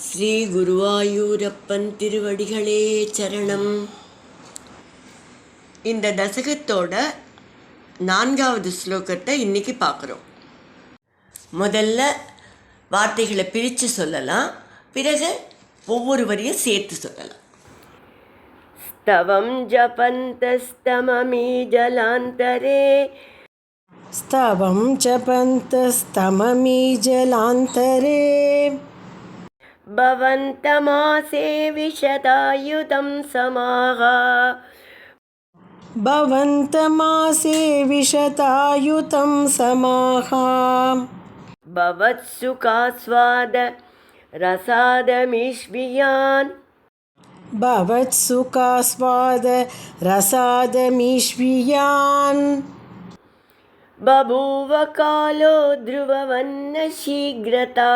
ஸ்ரீ குருவாயூரப்பன் திருவடிகளே சரணம். இந்த தசகத்தோட 4வது ஸ்லோகத்தை இன்னைக்கு பார்க்குறோம். முதல்ல வார்த்தைகளை பிரித்து சொல்லலாம், பிறகு ஒவ்வொரு வரியும் சேர்த்து சொல்லலாம். ஸ்தவம் ஜபந்தஸ்தமமீ ஜலாந்தரே स्तवं जपन्तस्तममी जलान्तरे भवन्तमासे विशतायुतं समाः भवन्तमासे विशतायुतं समाः भवत्सुखास्वाद रसादमीश्वियान् भवत्सुखास्वाद रसादमीश्वियान् बभूव कालो ध्रुववन्नशीघ्रता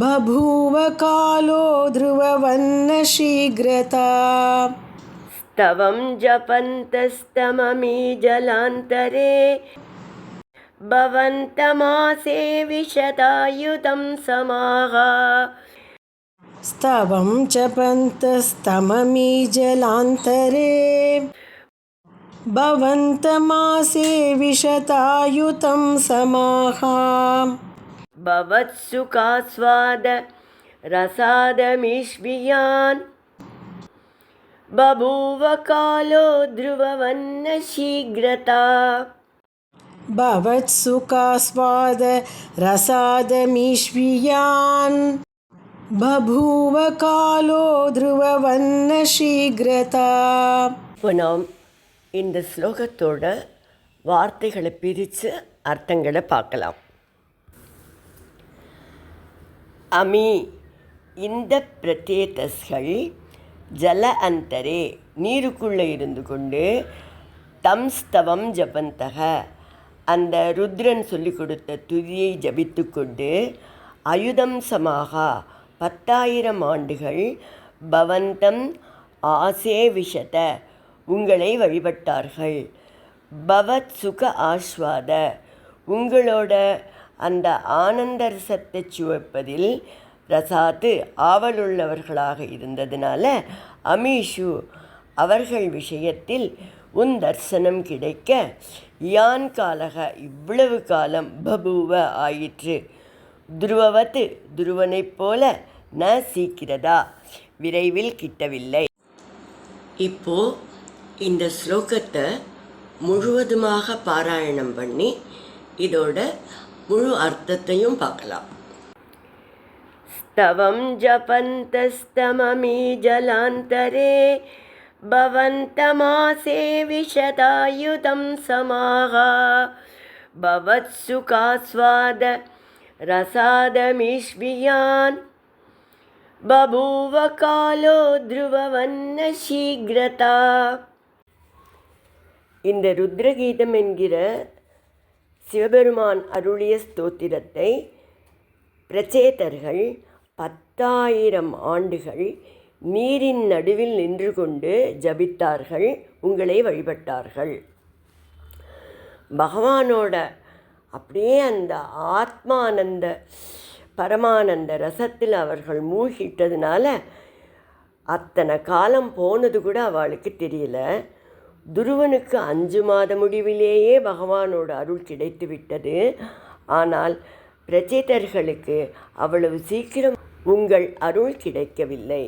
बभूव कालो ध्रुववन्नशीघ्रता स्तवं जपन्तस्तममी जलान्तरे भवन्तमासे विशतायुतं समाः स्तवं जपन्तस्तममी जलान्तरे भवन्तमासे विशतायुतं समाः भवत्सुखास्वाद रसादमीश्वियान् बभूव कालो ध्रुववन्नशीघ्रता भवत्सुखास्वाद रसादमीश्वियान् बभूव कालो ध्रुववन्नशीघ्रता. இப்போ நாம் இந்த ஸ்லோகத்தோட வார்த்தைகளை பிரித்து அர்த்தங்களை பார்க்கலாம். அமி இந்த பிரத்யேதஸ்கள் ஜல அந்தரே நீருக்குள்ளே இருந்து கொண்டு தம் ஸ்தவம் ஜபந்தக அந்த ருத்ரன் சொல்லிக் கொடுத்த துதியை ஜபித்து கொண்டு அயுதம் சமாகா 10,000 ஆண்டுகள் பவந்தம் ஆசே விஷத உங்களை வழிபட்டார்கள். பவத் சுக ஆஸ்வாத உங்களோட அந்த ஆனந்த ரசத்தை சுவைப்பதில் ரசாத்து ஆவலுள்ளவர்களாக இருந்ததினால அமீஷு அவர்கள் விஷயத்தில் உன் தர்சனம் கிடைக்க யான் காலக இவ்வளவு காலம் பபுவ ஆயிற்று துருவவத்து துருவனைப் போல ந சீக்கிரதா விரைவில் கிட்டவில்லை. இப்போ இந்த ஸ்லோகத்தை முழுவதுமாக பாராயணம் பண்ணி இதோட முழு அர்த்தத்தையும் பார்க்கலாம். ஸ்தவம் ஜபந்தஸ்தமமீ ஜலாந்தரே பவந்தமாசே விஷதாயுதம் சமாஹ பவத்சுகாஸ்வாத ரசாதமீஷ்வியான் பபூவ காலோ த்ருவவன்னசீக்ரதா. இந்த ருத்ரகீதம் என்கிற சிவபெருமான் அருளிய ஸ்தோத்திரத்தை பிரச்சேதர்கள் 10,000 ஆண்டுகள் நீரின் நடுவில் நின்று கொண்டு ஜபித்தார்கள், உங்களை வழிபட்டார்கள். பகவானோட அப்படியே அந்த ஆத்மானந்த பரமானந்த ரசத்தில் அவர்கள் மூழ்கிட்டதுனால அத்தனை காலம் போனது கூட அவளுக்கு தெரியல. துருவனுக்கு 5 மாத முடிவிலேயே பகவானோட அருள் கிடைத்து விட்டது. ஆனால் பிரச்சேதர்களுக்கு அவ்வளவு சீக்கிரம் உங்கள் அருள் கிடைக்கவில்லை.